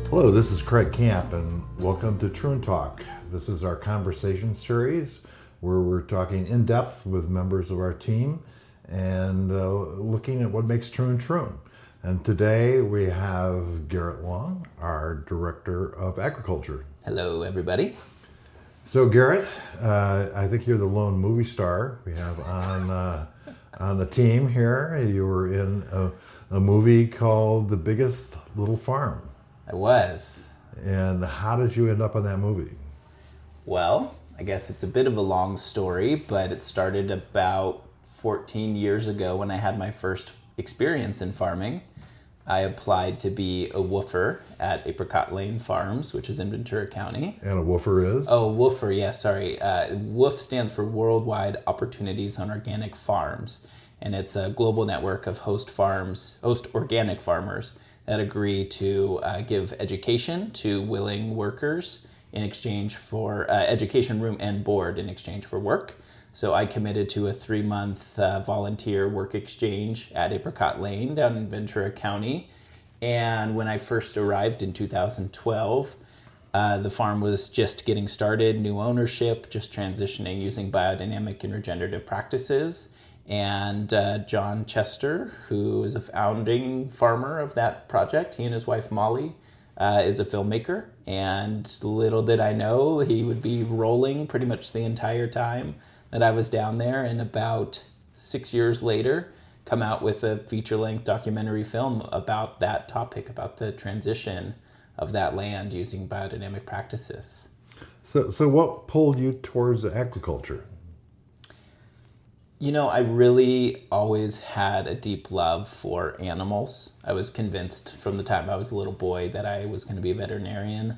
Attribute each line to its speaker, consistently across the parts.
Speaker 1: Hello, this is Craig Camp, and welcome to Troon Talk. This is our conversation series where we're talking in depth with members of our team and looking at what makes Troon Troon. And today we have Garett Long, our Director of Agriculture.
Speaker 2: Hello, everybody.
Speaker 1: So, Garett, I think you're the lone movie star we have on the team here. You were in a movie called The Biggest Little Farm.
Speaker 2: I was.
Speaker 1: And how did you end up on that movie?
Speaker 2: Well, I guess it's a bit of a long story, but it started about 14 years ago when I had my first experience in farming. I applied to be a woofer at Apricot Lane Farms, which is in Ventura County.
Speaker 1: And a woofer is?
Speaker 2: Oh, woofer, yeah, sorry. WOOF stands for Worldwide Opportunities on Organic Farms, and it's a global network of host organic farmers that agree to give education to willing workers in exchange for education, room, and board in exchange for work. So I committed to a 3-month volunteer work exchange at Apricot Lane down in Ventura County. And when I first arrived in 2012, the farm was just getting started, new ownership, just transitioning using biodynamic and regenerative practices. And John Chester, who is a founding farmer of that project, he and his wife Molly, is a filmmaker. And little did I know he would be rolling pretty much the entire time that I was down there. And about 6 years later, come out with a feature-length documentary film about that topic, about the transition of that land using biodynamic practices.
Speaker 1: So what pulled you towards agriculture?
Speaker 2: You know, I really always had a deep love for animals. I was convinced from the time I was a little boy that I was going to be a veterinarian.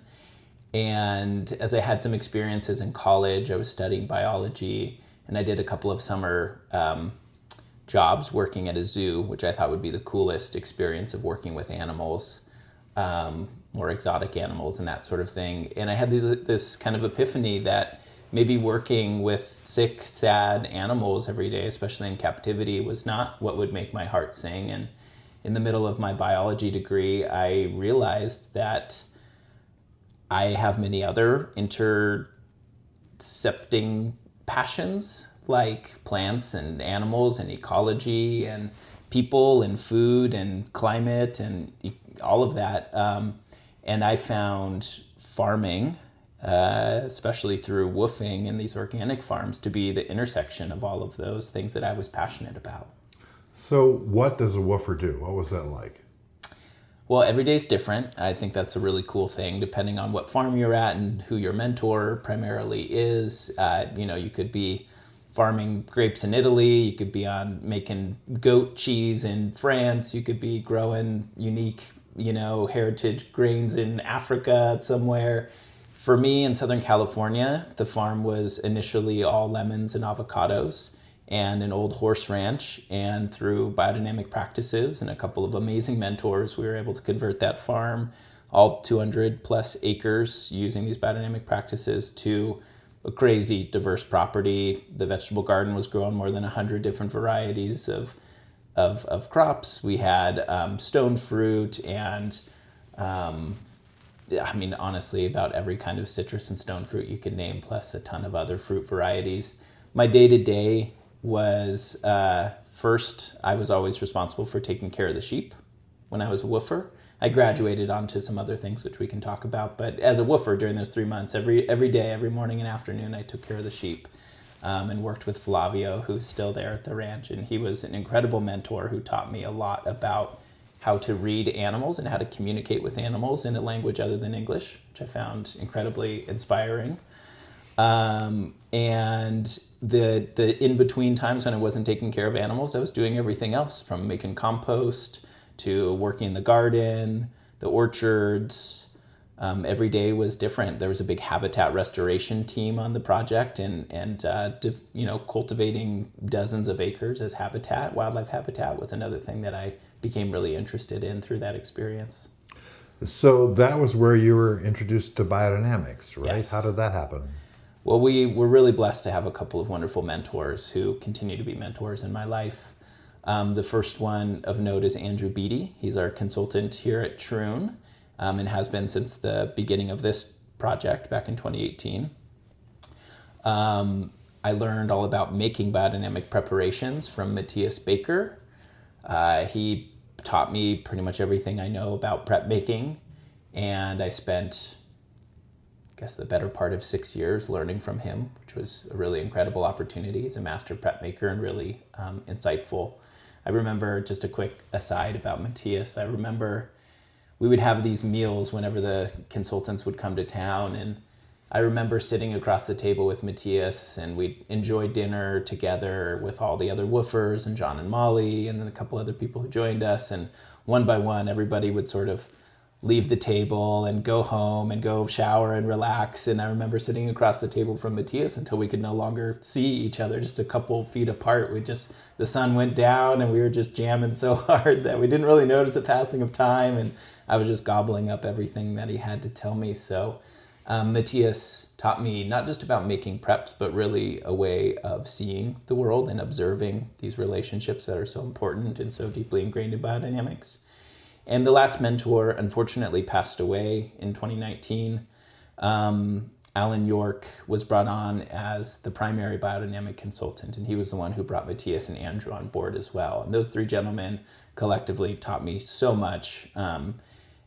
Speaker 2: And as I had some experiences in college, I was studying biology, and I did a couple of summer jobs working at a zoo, which I thought would be the coolest experience of working with animals, more exotic animals and that sort of thing. And I had this kind of epiphany that maybe working with sick, sad animals every day, especially in captivity, was not what would make my heart sing. And in the middle of my biology degree, I realized that I have many other intercepting passions, like plants and animals and ecology and people and food and climate and all of that. And I found farming, especially through woofing and these organic farms, to be the intersection of all of those things that I was passionate about.
Speaker 1: So what does a woofer do? What was that like?
Speaker 2: Well, every day's different. I think that's a really cool thing, depending on what farm you're at and who your mentor primarily is. You could be farming grapes in Italy, you could be making goat cheese in France, you could be growing unique, heritage grains in Africa somewhere. For me in Southern California, the farm was initially all lemons and avocados and an old horse ranch. And through biodynamic practices and a couple of amazing mentors, we were able to convert that farm, all 200 plus acres, using these biodynamic practices, to a crazy diverse property. The vegetable garden was growing more than 100 different varieties of crops. We had stone fruit and honestly, about every kind of citrus and stone fruit you could name, plus a ton of other fruit varieties. My day-to-day was, first, I was always responsible for taking care of the sheep when I was a woofer. I graduated onto some other things which we can talk about, but as a woofer during those 3 months, every day, every morning and afternoon, I took care of the sheep and worked with Flavio, who's still there at the ranch. And he was an incredible mentor who taught me a lot about how to read animals and how to communicate with animals in a language other than English, which I found incredibly inspiring. And the in-between times when I wasn't taking care of animals, I was doing everything else, from making compost to working in the garden, the orchards. Every day was different. There was a big habitat restoration team on the project, and cultivating dozens of acres as habitat, wildlife habitat, was another thing that I became really interested in through that experience.
Speaker 1: So that was where you were introduced to biodynamics, right?
Speaker 2: Yes.
Speaker 1: How did that happen?
Speaker 2: Well, we were really blessed to have a couple of wonderful mentors who continue to be mentors in my life. The first one of note is Andrew Beatty. He's our consultant here at Troon. and has been since the beginning of this project back in 2018. I learned all about making biodynamic preparations from Matthias Baker. He taught me pretty much everything I know about prep making, and I spent, I guess, the better part of 6 years learning from him, which was a really incredible opportunity. He's a master prep maker and really insightful. I remember, just a quick aside about Matthias, I remember we would have these meals whenever the consultants would come to town, and I remember sitting across the table with Matthias, and we'd enjoy dinner together with all the other woofers and John and Molly and then a couple other people who joined us, and one by one everybody would sort of leave the table and go home and go shower and relax. And I remember sitting across the table from Matthias until we could no longer see each other, just a couple feet apart. The sun went down and we were just jamming so hard that we didn't really notice the passing of time, and I was just gobbling up everything that he had to tell me. So Matthias taught me not just about making preps, but really a way of seeing the world and observing these relationships that are so important and so deeply ingrained in biodynamics. And the last mentor unfortunately passed away in 2019. Alan York was brought on as the primary biodynamic consultant, and he was the one who brought Matthias and Andrew on board as well. And those three gentlemen collectively taught me so much.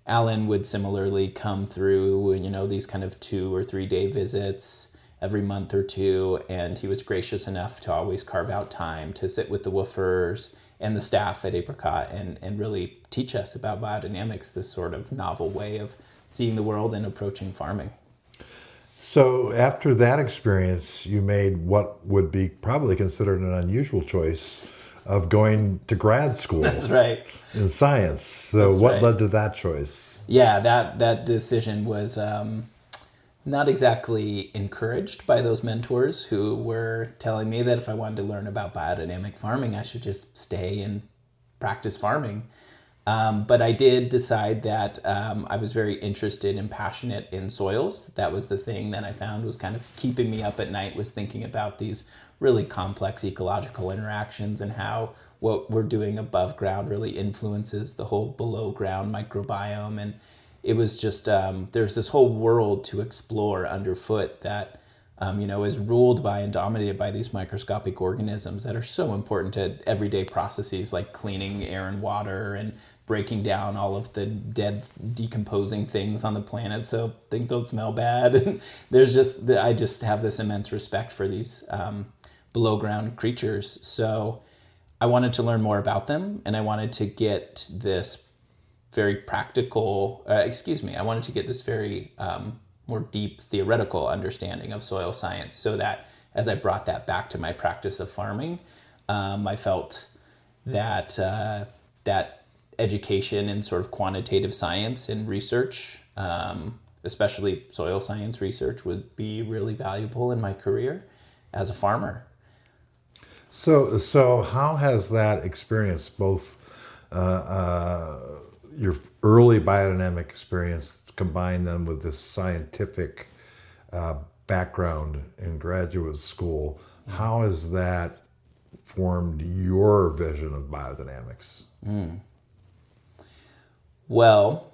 Speaker 2: Alan would similarly come through, these kind of 2 or 3 day visits every month or two, and he was gracious enough to always carve out time to sit with the woofers and the staff at Apricot and really teach us about biodynamics, this sort of novel way of seeing the world and approaching farming.
Speaker 1: So after that experience, you made what would be probably considered an unusual choice of going to grad school.
Speaker 2: That's right.
Speaker 1: In science. So
Speaker 2: That's
Speaker 1: what
Speaker 2: right.
Speaker 1: led to that choice?
Speaker 2: Yeah, that decision was not exactly encouraged by those mentors who were telling me that if I wanted to learn about biodynamic farming, I should just stay and practice farming. But I did decide that I was very interested and passionate in soils. That was the thing that I found was kind of keeping me up at night, was thinking about these really complex ecological interactions and how what we're doing above ground really influences the whole below ground microbiome. And it was just, there's this whole world to explore underfoot that is ruled by and dominated by these microscopic organisms that are so important to everyday processes like cleaning air and water and breaking down all of the dead, decomposing things on the planet so things don't smell bad. I just have this immense respect for these below ground creatures. So I wanted to learn more about them, and I wanted to get this very practical, I wanted to get this very more deep theoretical understanding of soil science, so that as I brought that back to my practice of farming, I felt that that education in sort of quantitative science and research, especially soil science research, would be really valuable in my career as a farmer.
Speaker 1: So how has that experience, both your early biodynamic experience combined then with this scientific background in graduate school, how has that formed your vision of biodynamics?
Speaker 2: Well,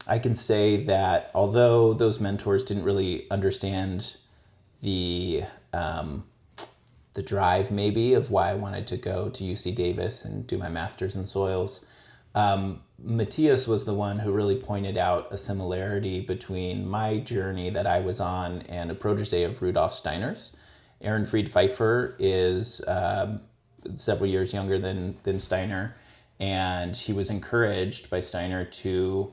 Speaker 2: I can say that although those mentors didn't really understand the drive maybe of why I wanted to go to UC Davis and do my master's in soils, Matthias was the one who really pointed out a similarity between my journey that I was on and a protege of Rudolf Steiner's. Aaron Fried Pfeiffer is several years younger than Steiner, and he was encouraged by Steiner to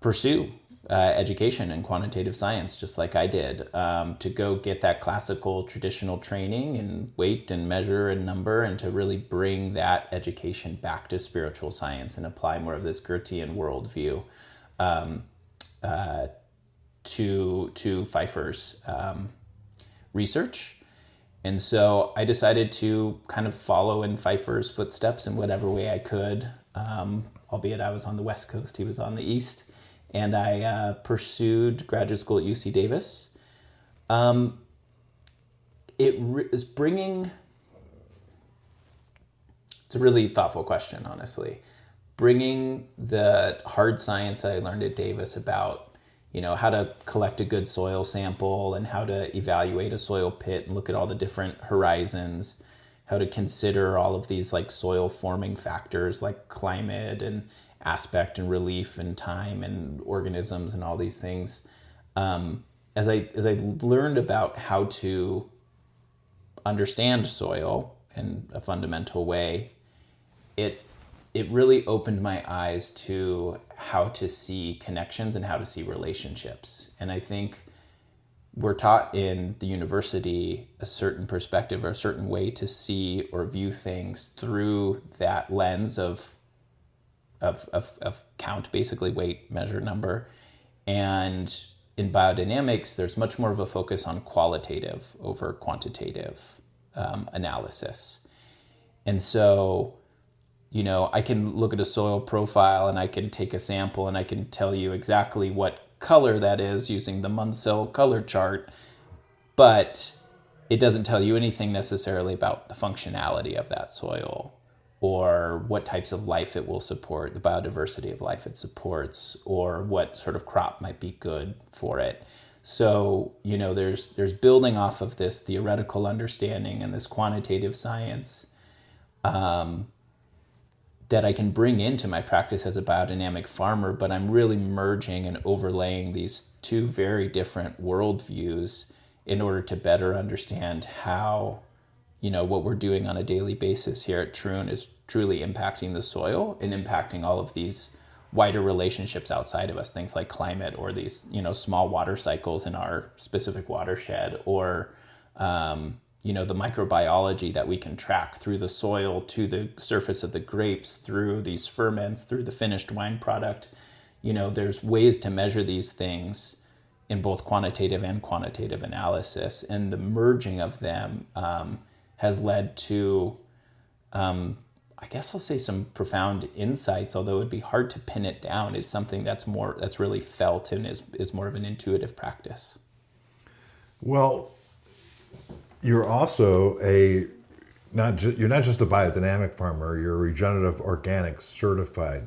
Speaker 2: pursue education in quantitative science, just like I did, to go get that classical traditional training in weight and measure and number, and to really bring that education back to spiritual science and apply more of this Goethean worldview to Pfeiffer's research. And so I decided to kind of follow in Pfeiffer's footsteps in whatever way I could, albeit I was on the West Coast, he was on the East. And I pursued graduate school at UC Davis. It's a really thoughtful question, honestly. bringing the hard science that I learned at Davis about, how to collect a good soil sample and how to evaluate a soil pit and look at all the different horizons, how to consider all of these like soil forming factors like climate and aspect and relief and time and organisms and all these things. As I learned about how to understand soil in a fundamental way, it really opened my eyes to how to see connections and how to see relationships. And I think we're taught in the university a certain perspective or a certain way to see or view things through that lens of count, basically weight, measure, number. And in biodynamics, there's much more of a focus on qualitative over quantitative analysis. And so, I can look at a soil profile and I can take a sample and I can tell you exactly what color that is using the Munsell color chart, but it doesn't tell you anything necessarily about the functionality of that soil or what types of life it will support, the biodiversity of life it supports, or what sort of crop might be good for it. So, there's building off of this theoretical understanding and this quantitative science that I can bring into my practice as a biodynamic farmer, but I'm really merging and overlaying these two very different worldviews in order to better understand how, what we're doing on a daily basis here at Troon is truly impacting the soil and impacting all of these wider relationships outside of us, things like climate or these, small water cycles in our specific watershed, or the microbiology that we can track through the soil to the surface of the grapes, through these ferments, through the finished wine product. There's ways to measure these things in both quantitative and quantitative analysis. And the merging of them has led to, I guess I'll say, some profound insights, although it'd be hard to pin it down. It's something that's really felt and is more of an intuitive practice.
Speaker 1: Well, you're also you're not just a biodynamic farmer, you're a regenerative organic certified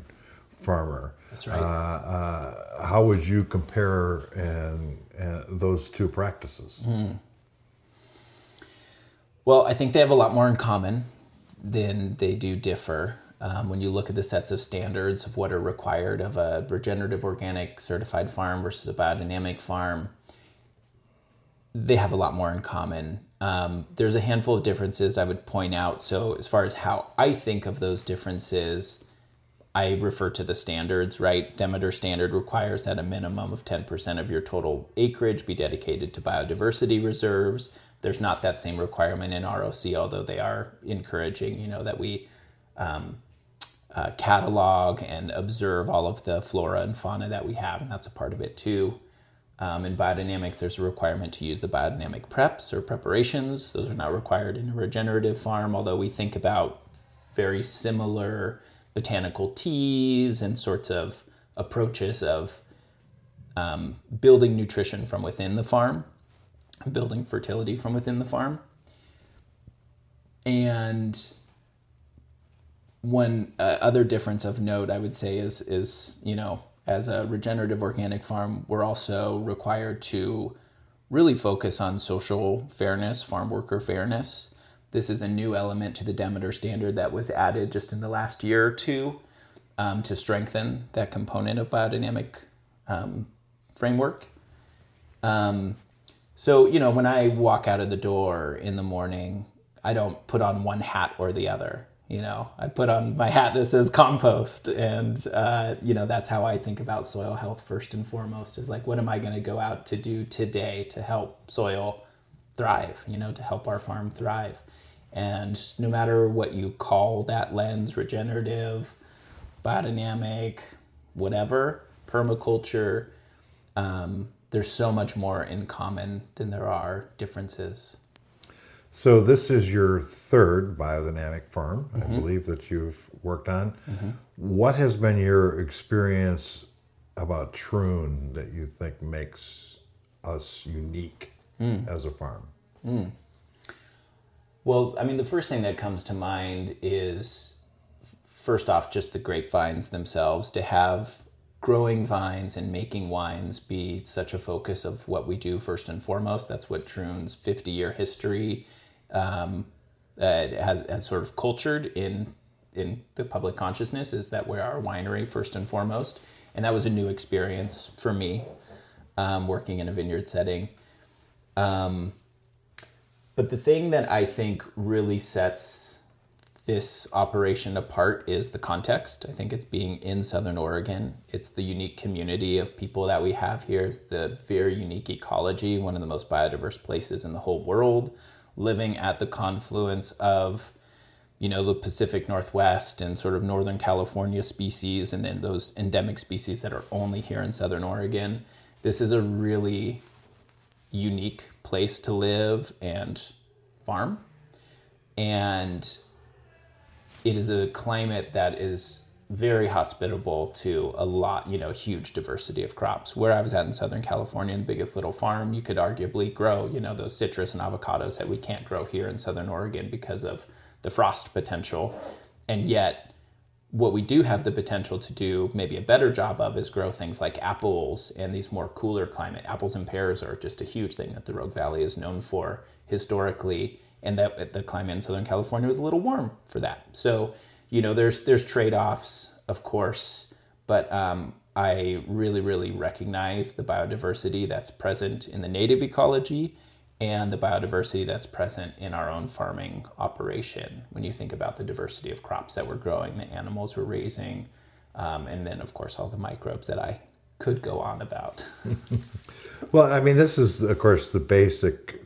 Speaker 1: farmer.
Speaker 2: That's right.
Speaker 1: How would you compare those two practices?
Speaker 2: Well, I think they have a lot more in common than they do differ. When you look at the sets of standards of what are required of a regenerative organic certified farm versus a biodynamic farm, they have a lot more in common. There's a handful of differences I would point out. So as far as how I think of those differences, I refer to the standards, right? Demeter standard requires that a minimum of 10% of your total acreage be dedicated to biodiversity reserves. There's not that same requirement in ROC, although they are encouraging, that we catalog and observe all of the flora and fauna that we have, and that's a part of it too. In biodynamics, there's a requirement to use the biodynamic preps or preparations. Those are not required in a regenerative farm, although we think about very similar botanical teas and sorts of approaches of building nutrition from within the farm, building fertility from within the farm. And one other difference of note, I would say, is as a regenerative organic farm, we're also required to really focus on social fairness, farm worker fairness. This is a new element to the Demeter standard that was added just in the last year or two to strengthen that component of biodynamic framework. So, when I walk out of the door in the morning, I don't put on one hat or the other. I put on my hat that says compost, and that's how I think about soil health first and foremost, is like, what am I going to go out to do today to help soil thrive, to help our farm thrive. And no matter what you call that lens, regenerative, biodynamic, whatever, permaculture, there's so much more in common than there are differences.
Speaker 1: So this is your third biodynamic farm, I believe, that you've worked on. What has been your experience about Troon that you think makes us unique as a farm?
Speaker 2: Well, I mean, the first thing that comes to mind is first off, just the grapevines themselves, to have growing vines and making wines be such a focus of what we do first and foremost. That's what Troon's 50-year history has sort of cultured in the public consciousness, is that we're our winery first and foremost. And that was a new experience for me, working in a vineyard setting. But the thing that I think really sets this operation apart is the context. I think it's being in Southern Oregon. It's the unique community of people that we have here. It's the very unique ecology, one of the most biodiverse places in the whole world, living at the confluence of, the Pacific Northwest and sort of Northern California species, and then those endemic species that are only here in Southern Oregon. This is a really unique place to live and farm. And it is a climate that is very hospitable to a lot, huge diversity of crops. Where I was at in Southern California, the biggest little farm, you could arguably grow, those citrus and avocados that we can't grow here in Southern Oregon because of the frost potential. And yet, what we do have the potential to do maybe a better job of is grow things like apples and these more cooler climate. Apples and pears are just a huge thing that the Rogue Valley is known for historically, and that the climate in Southern California was a little warm for that. So, there's trade-offs, of course, but I really, really recognize the biodiversity that's present in the native ecology and the biodiversity that's present in our own farming operation. When you think about the diversity of crops that we're growing, the animals we're raising, and then, of course, all the microbes that I could go on about.
Speaker 1: Well, I mean, this is, of course, the basic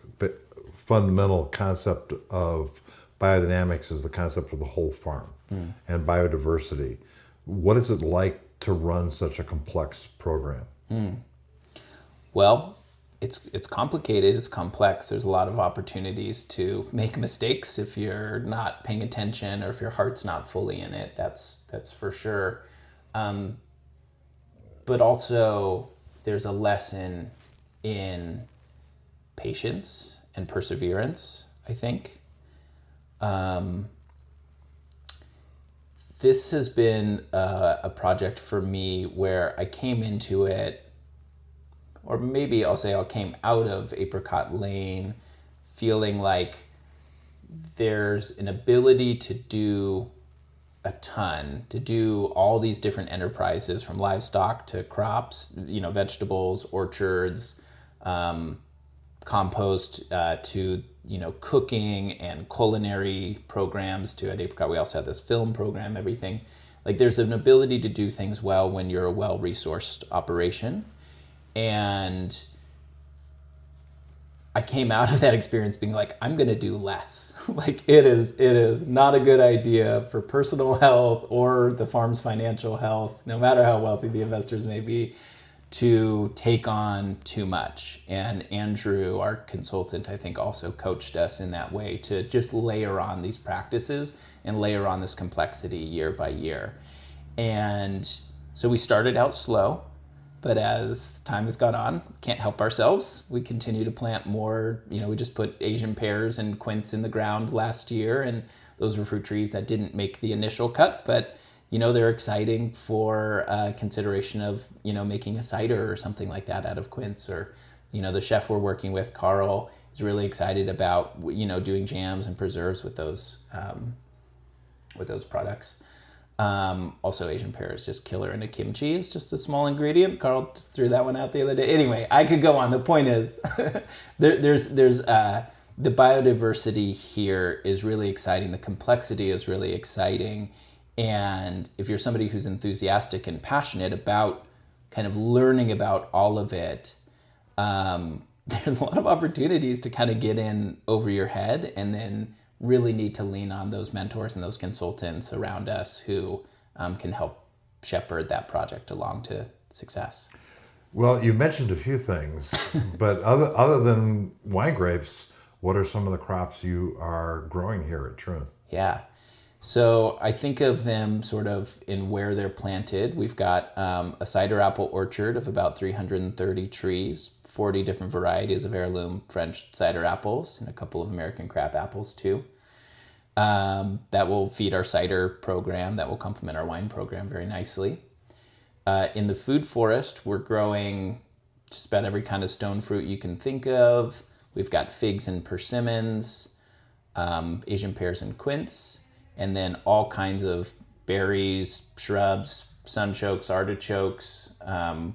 Speaker 1: fundamental concept of biodynamics is the concept of the whole farm and biodiversity. What is it like to run such a complex program?
Speaker 2: Well, it's complicated, it's complex. There's a lot of opportunities to make mistakes if you're not paying attention or if your heart's not fully in it. That's for sure. But also there's a lesson in patience and perseverance, I think. This has been a project for me where I came into it, or maybe I'll say I came out of Apricot Lane feeling like there's an ability to do a ton, to do all these different enterprises from livestock to crops, vegetables, orchards, compost, to cooking and culinary programs. To at Apricot we also have this film program, everything. Like, there's an ability to do things well when you're a well-resourced operation. And I came out of that experience being like, I'm going to do less. Like, it is not a good idea for personal health or the farm's financial health, no matter how wealthy the investors may be, to take on too much. And Andrew, our consultant, I think also coached us in that way to just layer on these practices and layer on this complexity year by year. And so we started out slow, but as time has gone on, can't help ourselves. We continue to plant more. We just put Asian pears and quince in the ground last year, and those were fruit trees that didn't make the initial cut, but they're exciting for consideration of, making a cider or something like that out of quince. Or, the chef we're working with, Carl, is really excited about, doing jams and preserves with those products. Also, Asian pear is just killer in a kimchi. It's just a small ingredient. Carl just threw that one out the other day. Anyway, I could go on. The point is, there's the biodiversity here is really exciting. The complexity is really exciting. And if you're somebody who's enthusiastic and passionate about kind of learning about all of it, there's a lot of opportunities to kind of get in over your head, and then really need to lean on those mentors and those consultants around us who can help shepherd that project along to success.
Speaker 1: Well, you mentioned a few things, but other than wine grapes, what are some of the crops you are growing here at Troon?
Speaker 2: Yeah. So I think of them sort of in where they're planted. We've got a cider apple orchard of about 330 trees, 40 different varieties of heirloom French cider apples, and a couple of American crab apples too. that will feed our cider program, that will complement our wine program very nicely. In the food forest, we're growing just about every kind of stone fruit you can think of. We've got figs and persimmons, Asian pears and quince, and then all kinds of berries, shrubs, sunchokes, artichokes,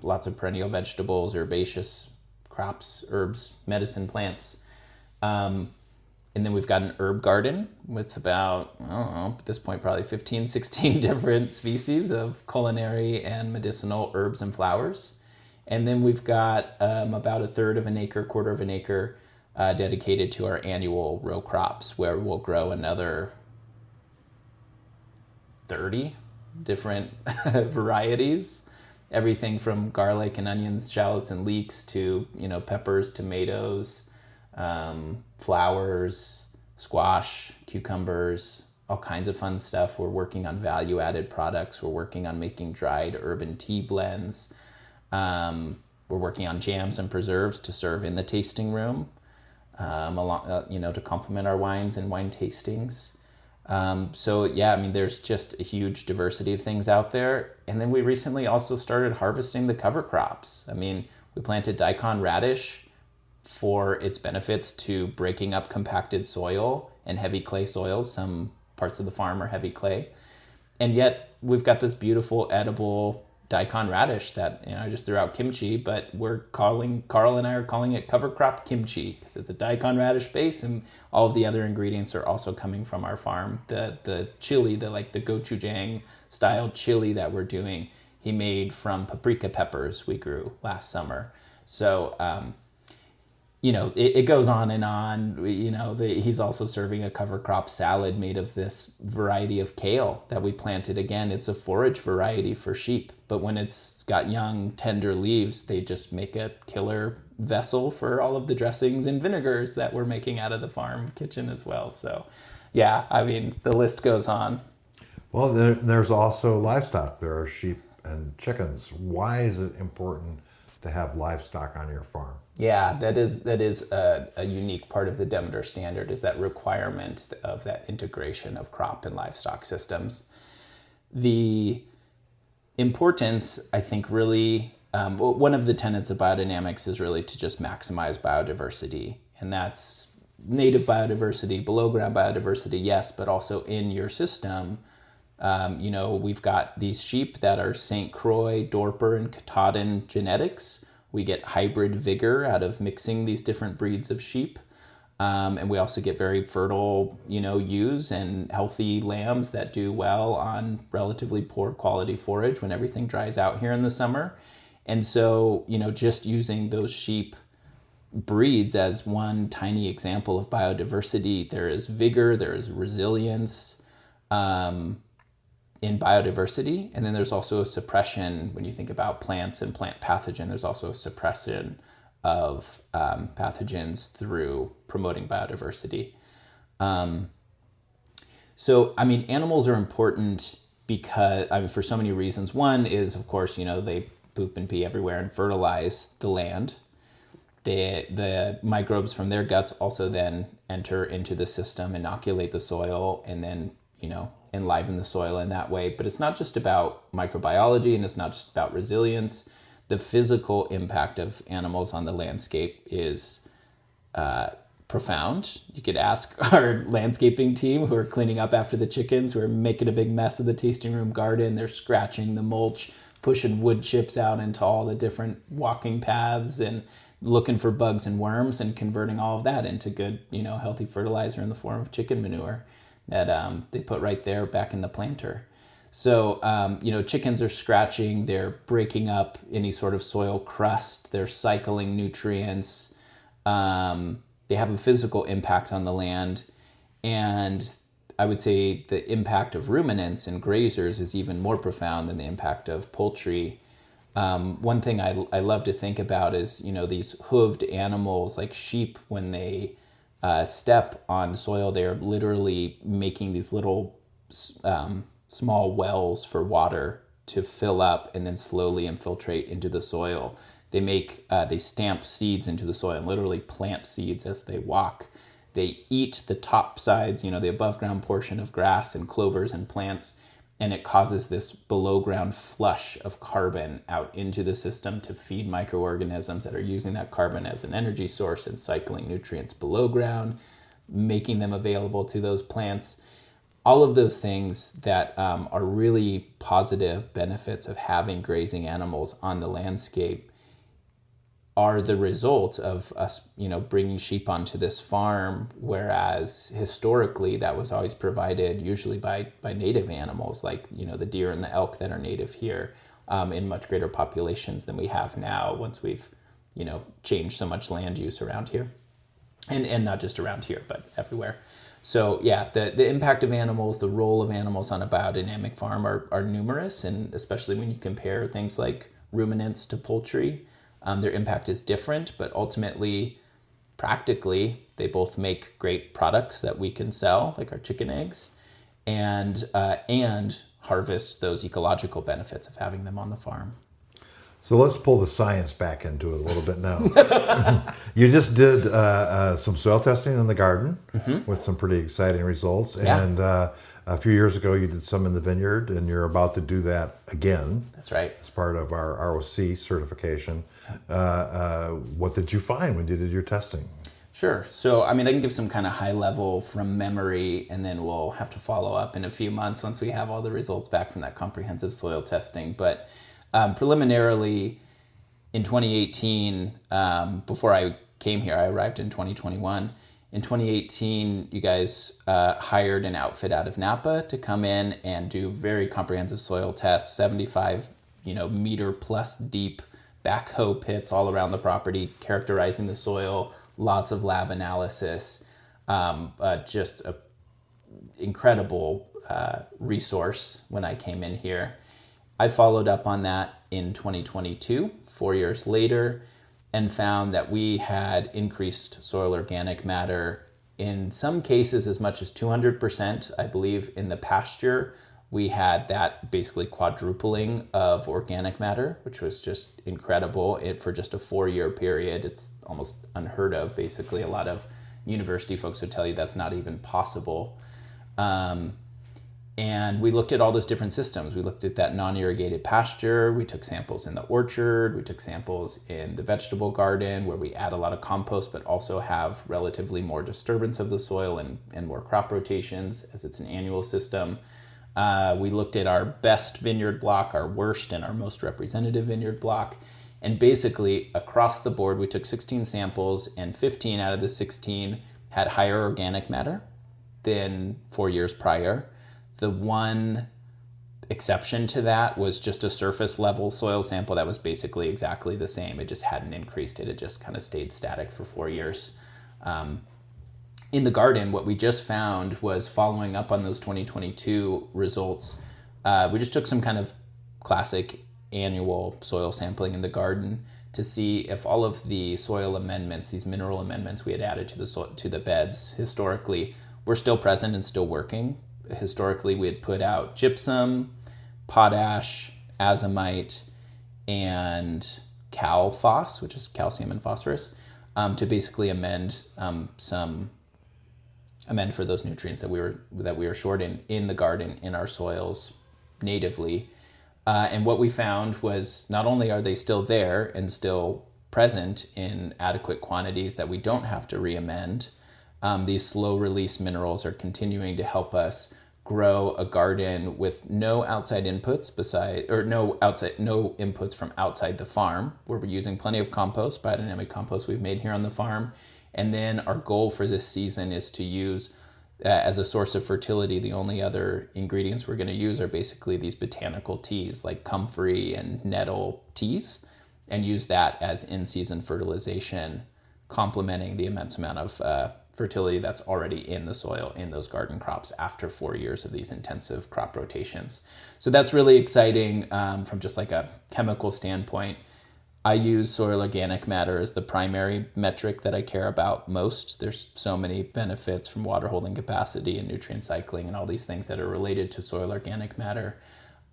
Speaker 2: lots of perennial vegetables, herbaceous crops, herbs, medicine plants. And then we've got an herb garden with about, I don't know, at this point, probably 15, 16 different species of culinary and medicinal herbs and flowers. And then we've got about a third of an acre, quarter of an acre dedicated to our annual row crops, where we'll grow another 30 different varieties. Everything from garlic and onions, shallots and leeks to, peppers, tomatoes, flowers, squash, cucumbers, all kinds of fun stuff. We're working on value-added products. We're working on making dried urban tea blends. We're working on jams and preserves to serve in the tasting room, to complement our wines and wine tastings. There's just a huge diversity of things out there. And then we recently also started harvesting the cover crops. We planted daikon radish for its benefits to breaking up compacted soil and heavy clay soils. Some parts of the farm are heavy clay. And yet we've got this beautiful edible daikon radish that, I just threw out kimchi, but Carl and I are calling it cover crop kimchi because it's a daikon radish base, and all of the other ingredients are also coming from our farm. The chili, the gochujang style chili that we're doing, he made from paprika peppers we grew last summer. So, it goes on and on. He's also serving a cover crop salad made of this variety of kale that we planted. Again, it's a forage variety for sheep, but when it's got young, tender leaves, they just make a killer vessel for all of the dressings and vinegars that we're making out of the farm kitchen as well. So, the list goes on.
Speaker 1: Well, there's also livestock. There are sheep and chickens. Why is it important to have livestock on your farm?
Speaker 2: Yeah, that is a unique part of the Demeter standard, is that requirement of that integration of crop and livestock systems. The importance, I think, really, one of the tenets of biodynamics is really to just maximize biodiversity. And that's native biodiversity, below ground biodiversity, yes, but also in your system. We've got these sheep that are St. Croix, Dorper, and Katahdin genetics. We get hybrid vigor out of mixing these different breeds of sheep. And we also get very fertile, ewes and healthy lambs that do well on relatively poor quality forage when everything dries out here in the summer. And so, just using those sheep breeds as one tiny example of biodiversity, there is vigor, there is resilience, in biodiversity. And then there's also a suppression, when you think about plants and plant pathogen, there's also a suppression of pathogens through promoting biodiversity. Animals are important because, for so many reasons. One is, of course, they poop and pee everywhere and fertilize the land. The microbes from their guts also then enter into the system, inoculate the soil, and then, enliven the soil in that way. But it's not just about microbiology, and it's not just about resilience. The physical impact of animals on the landscape is profound. You could ask our landscaping team who are cleaning up after the chickens, who are making a big mess of the tasting room garden. They're scratching the mulch, pushing wood chips out into all the different walking paths, and looking for bugs and worms, and converting all of that into good, healthy fertilizer in the form of chicken manure that they put right there back in the planter. So, chickens are scratching, they're breaking up any sort of soil crust, they're cycling nutrients, they have a physical impact on the land. And I would say the impact of ruminants and grazers is even more profound than the impact of poultry. One thing I love to think about is, these hooved animals like sheep, when they step on soil, they're literally making these little small wells for water to fill up and then slowly infiltrate into the soil. They stamp seeds into the soil and literally plant seeds as they walk. they eat the top sides, the above ground portion of grass and clovers and plants, and it causes this below ground flush of carbon out into the system to feed microorganisms that are using that carbon as an energy source and cycling nutrients below ground, making them available to those plants. All of those things that are really positive benefits of having grazing animals on the landscape are the result of us, bringing sheep onto this farm, whereas historically that was always provided usually by native animals, like, the deer and the elk that are native here, in much greater populations than we have now once we've, changed so much land use around here. And not just around here, but everywhere. So yeah, the impact of animals, the role of animals on a biodynamic farm are numerous, and especially when you compare things like ruminants to poultry, their impact is different, but ultimately, practically, they both make great products that we can sell, like our chicken eggs, and harvest those ecological benefits of having them on the farm.
Speaker 1: So let's pull the science back into it a little bit now. You just did some soil testing in the garden with some pretty exciting results.
Speaker 2: Yeah.
Speaker 1: And a few years ago, you did some in the vineyard, and you're about to do that again.
Speaker 2: That's right.
Speaker 1: As part of our ROC certification. What did you find when you did your testing?
Speaker 2: Sure. So, I can give some kind of high level from memory, and then we'll have to follow up in a few months once we have all the results back from that comprehensive soil testing. But preliminarily, in 2018, before I came here, I arrived in 2021. In 2018, you guys hired an outfit out of Napa to come in and do very comprehensive soil tests, 75 meter plus deep backhoe pits all around the property, characterizing the soil, lots of lab analysis, just an incredible resource when I came in here. I followed up on that in 2022, 4 years later, and found that we had increased soil organic matter, in some cases as much as 200%. I believe in the pasture, we had that basically quadrupling of organic matter, which was just incredible. For just a 4-year period, it's almost unheard of. Basically, a lot of university folks would tell you that's not even possible. And we looked at all those different systems. We looked at that non-irrigated pasture. We took samples in the orchard. We took samples in the vegetable garden, where we add a lot of compost, but also have relatively more disturbance of the soil and more crop rotations, as it's an annual system. We looked at our best vineyard block, our worst, and our most representative vineyard block. And basically, across the board, we took 16 samples, and 15 out of the 16 had higher organic matter than 4 years prior. The one exception to that was just a surface level soil sample that was basically exactly the same. It just hadn't increased it. It just kind of stayed static for 4 years. In the garden, what we just found was, following up on those 2022 results, we just took some kind of classic annual soil sampling in the garden to see if all of the soil amendments, these mineral amendments we had added to the beds historically, were still present and still working. Historically, we had put out gypsum, potash, azomite, and cal-phos, which is calcium and phosphorus, to basically amend for those nutrients that we were short in the garden, in our soils natively. And what we found was, not only are they still there and still present in adequate quantities that we don't have to re-amend, these slow release minerals are continuing to help us grow a garden with no outside inputs no inputs from outside the farm, where we're using plenty of compost, biodynamic compost we've made here on the farm. And then our goal for this season is to use, as a source of fertility, the only other ingredients we're going to use are basically these botanical teas like comfrey and nettle teas, and use that as in-season fertilization, complementing the immense amount of fertility that's already in the soil in those garden crops after 4 years of these intensive crop rotations. So that's really exciting from just like a chemical standpoint. I use soil organic matter as the primary metric that I care about most. There's so many benefits from water holding capacity and nutrient cycling and all these things that are related to soil organic matter.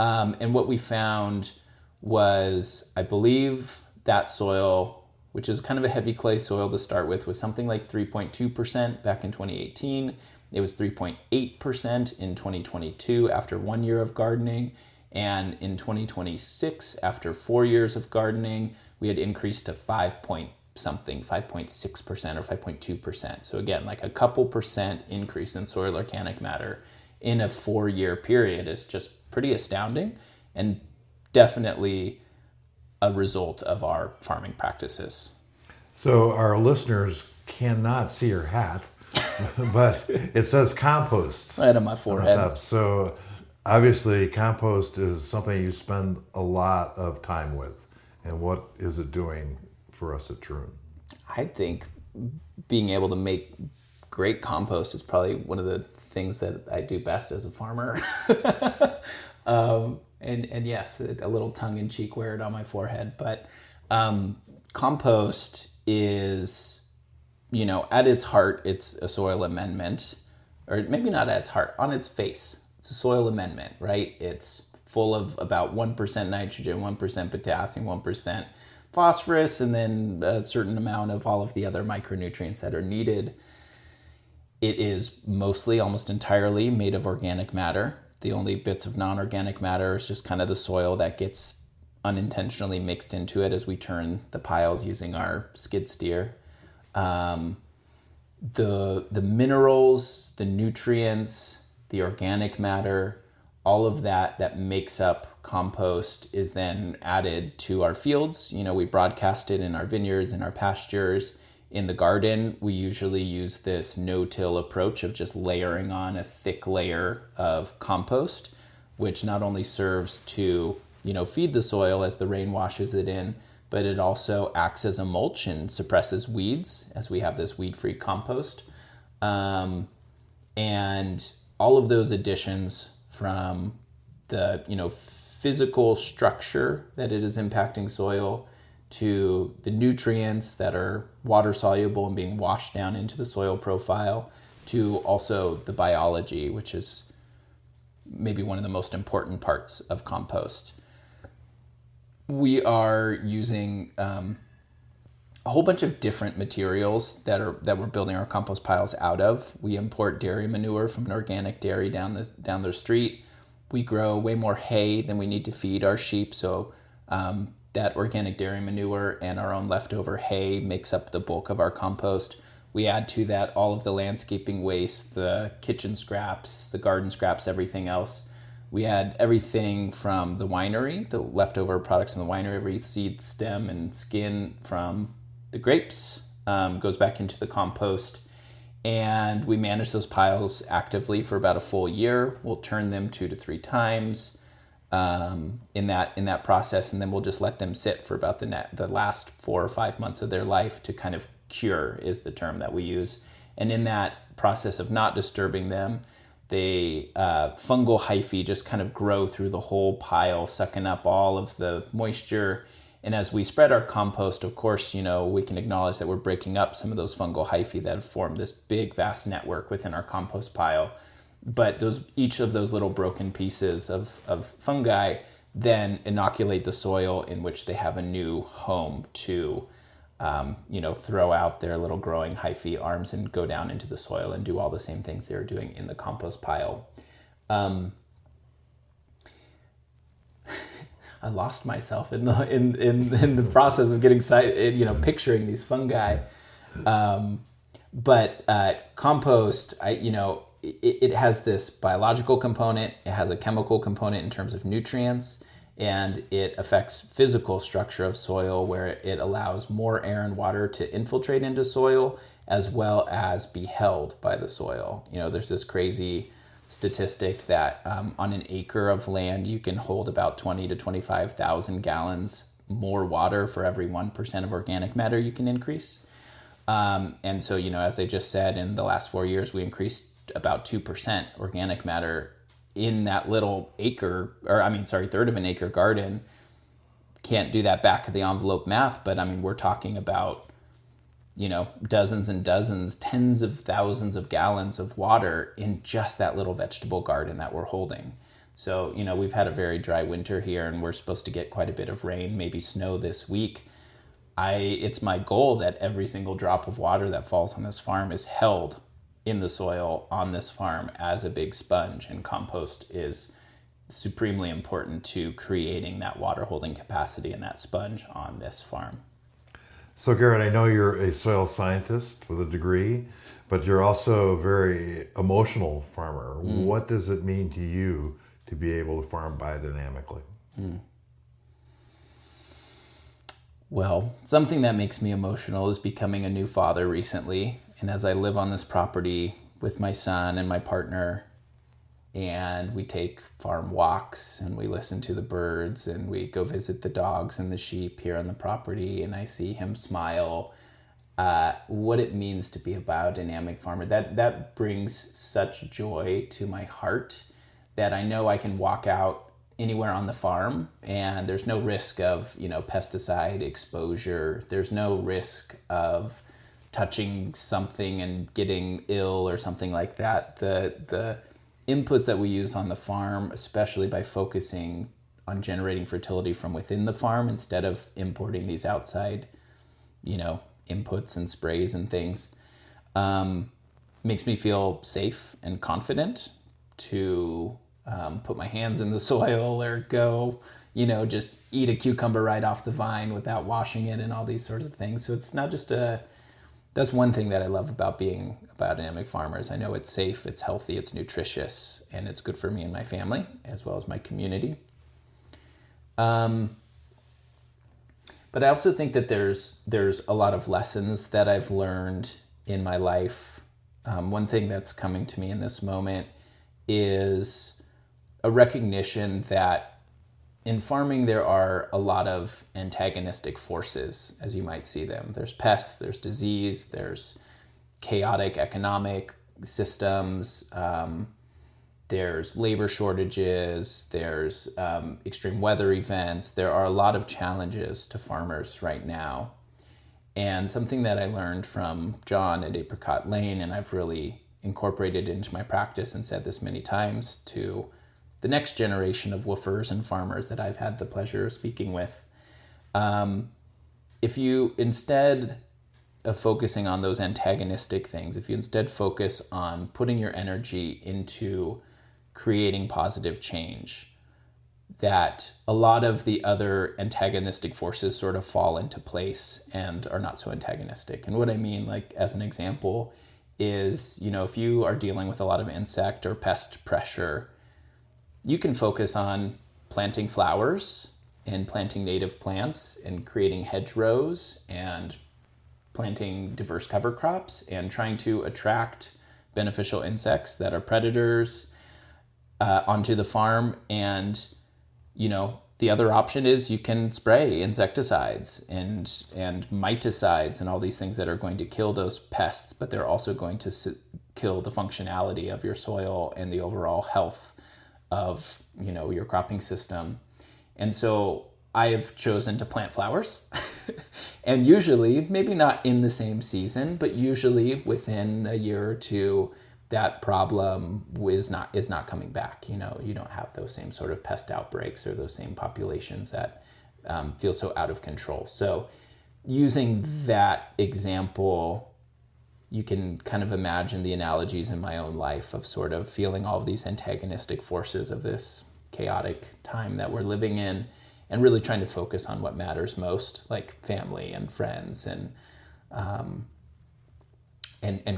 Speaker 2: And what we found was, I believe that soil which is kind of a heavy clay soil to start with, was something like 3.2% back in 2018. It was 3.8% in 2022 after 1 year of gardening. And in 2026, after 4 years of gardening, we had increased to 5.6% or 5.2%. So again, like a couple percent increase in soil organic matter in a 4-year period is just pretty astounding, and definitely a result of our farming practices.
Speaker 1: So our listeners cannot see your hat, but it says compost
Speaker 2: Right on my
Speaker 1: on
Speaker 2: forehead.
Speaker 1: the top. So obviously compost is something you spend a lot of time with. And what is it doing for us at Troon?
Speaker 2: I think being able to make great compost is probably one of the things that I do best as a farmer. And yes, a little tongue-in-cheek wear it on my forehead. But compost is, at its heart, it's a soil amendment. Or maybe not at its heart, on its face. It's a soil amendment, right? It's full of about 1% nitrogen, 1% potassium, 1% phosphorus, and then a certain amount of all of the other micronutrients that are needed. It is mostly, almost entirely, made of organic matter. The only bits of non-organic matter is just kind of the soil that gets unintentionally mixed into it as we turn the piles using our skid steer. The minerals, the nutrients, the organic matter, all of that makes up compost is then added to our fields. We broadcast it in our vineyards, in our pastures. In the garden, we usually use this no-till approach of just layering on a thick layer of compost, which not only serves to, feed the soil as the rain washes it in, but it also acts as a mulch and suppresses weeds as we have this weed-free compost. And all of those additions, from the physical structure that it is impacting soil, to the nutrients that are water soluble and being washed down into the soil profile, to also the biology, which is maybe one of the most important parts of compost. We are using a whole bunch of different materials that we're building our compost piles out of. We import dairy manure from an organic dairy down the street. We grow way more hay than we need to feed our sheep, so that organic dairy manure and our own leftover hay makes up the bulk of our compost. We add to that all of the landscaping waste, the kitchen scraps, the garden scraps, everything else. We add everything from the winery, the leftover products from the winery, every seed, stem, and skin from the grapes goes back into the compost. And we manage those piles actively for about a full year. We'll turn them 2 to 3 times in that process, and then we'll just let them sit for about the last 4 or 5 months of their life to kind of cure, is the term that we use. And in that process of not disturbing them, they fungal hyphae just kind of grow through the whole pile, sucking up all of the moisture. And as we spread our compost, of course, we can acknowledge that we're breaking up some of those fungal hyphae that have formed this big, vast network within our compost pile. But each of those little broken pieces of fungi then inoculate the soil in which they have a new home to, throw out their little growing hyphae arms and go down into the soil and do all the same things they're doing in the compost pile. I lost myself in the process of getting picturing these fungi. But compost, it has this biological component, it has a chemical component in terms of nutrients, and it affects physical structure of soil, where it allows more air and water to infiltrate into soil as well as be held by the soil. There's this crazy statistic that on an acre of land you can hold about 20 to 25,000 gallons more water for every 1% of organic matter you can increase. And so, as I just said, in the last 4 years, we increased about 2% organic matter in that little third of an acre garden. Can't do that back of the envelope math, but we're talking about, dozens and dozens, tens of thousands of gallons of water in just that little vegetable garden that we're holding. So, we've had a very dry winter here, and we're supposed to get quite a bit of rain, maybe snow this week. it's my goal that every single drop of water that falls on this farm is held in the soil on this farm as a big sponge, and compost is supremely important to creating that water holding capacity in that sponge on this farm.
Speaker 1: So Garett, I know you're a soil scientist with a degree, but you're also a very emotional farmer. What does it mean to you to be able to farm biodynamically?
Speaker 2: Well, something that makes me emotional is becoming a new father recently. And as I live on this property with my son and my partner, and we take farm walks and we listen to the birds and we go visit the dogs and the sheep here on the property, and I see him smile, what it means to be a biodynamic farmer, that brings such joy to my heart that I know I can walk out anywhere on the farm and there's no risk of, pesticide exposure. There's no risk of touching something and getting ill or something like that. The inputs that we use on the farm, especially by focusing on generating fertility from within the farm instead of importing these outside, inputs and sprays and things, makes me feel safe and confident to put my hands in the soil or go, just eat a cucumber right off the vine without washing it and all these sorts of things. So it's not just that's one thing that I love about being a biodynamic farmer is I know it's safe, it's healthy, it's nutritious, and it's good for me and my family as well as my community. But I also think that there's a lot of lessons that I've learned in my life. One thing that's coming to me in this moment is a recognition that in farming, there are a lot of antagonistic forces, as you might see them. There's pests, there's disease, there's chaotic economic systems, there's labor shortages, there's extreme weather events. There are a lot of challenges to farmers right now. And something that I learned from John at Apricot Lane, and I've really incorporated into my practice and said this many times to the next generation of woofers and farmers that I've had the pleasure of speaking with. If you, instead of focusing on those antagonistic things, if you instead focus on putting your energy into creating positive change, that a lot of the other antagonistic forces sort of fall into place and are not so antagonistic. And what I mean, like as an example, is, if you are dealing with a lot of insect or pest pressure, you can focus on planting flowers and planting native plants and creating hedgerows and planting diverse cover crops and trying to attract beneficial insects that are predators onto the farm. And, the other option is you can spray insecticides and miticides and all these things that are going to kill those pests, but they're also going to kill the functionality of your soil and the overall health of, your cropping system. And so I have chosen to plant flowers and usually, maybe not in the same season, but usually within a year or two, that problem is not coming back. You don't have those same sort of pest outbreaks or those same populations that feel so out of control. So using that example, you can kind of imagine the analogies in my own life of sort of feeling all of these antagonistic forces of this chaotic time that we're living in and really trying to focus on what matters most, like family and friends and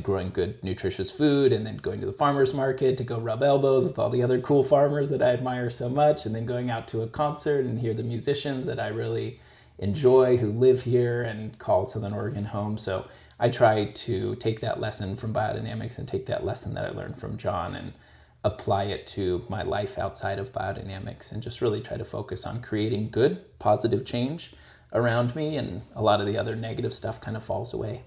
Speaker 2: growing good, nutritious food, and then going to the farmer's market to go rub elbows with all the other cool farmers that I admire so much, and then going out to a concert and hear the musicians that I really enjoy who live here and call Southern Oregon home. So I try to take that lesson from Biodynamics and take that lesson that I learned from John and apply it to my life outside of Biodynamics and just really try to focus on creating good, positive change around me, and a lot of the other negative stuff kind of falls away.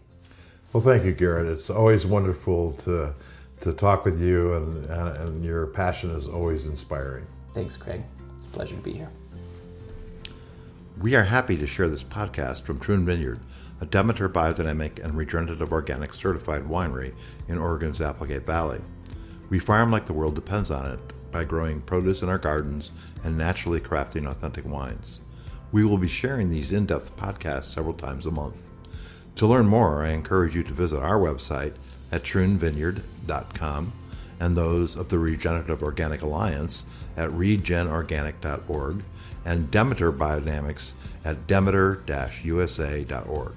Speaker 1: Well, thank you, Garett. It's always wonderful to talk with you, and your passion is always inspiring.
Speaker 2: Thanks, Craig. It's a pleasure to be here.
Speaker 1: We are happy to share this podcast from Troon Vineyard, a Demeter Biodynamic and Regenerative Organic certified winery in Oregon's Applegate Valley. We farm like the world depends on it by growing produce in our gardens and naturally crafting authentic wines. We will be sharing these in-depth podcasts several times a month. To learn more, I encourage you to visit our website at troonvineyard.com and those of the Regenerative Organic Alliance at regenorganic.org and Demeter Biodynamics at demeter-usa.org.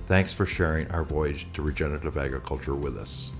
Speaker 1: Thanks for sharing our voyage to regenerative agriculture with us.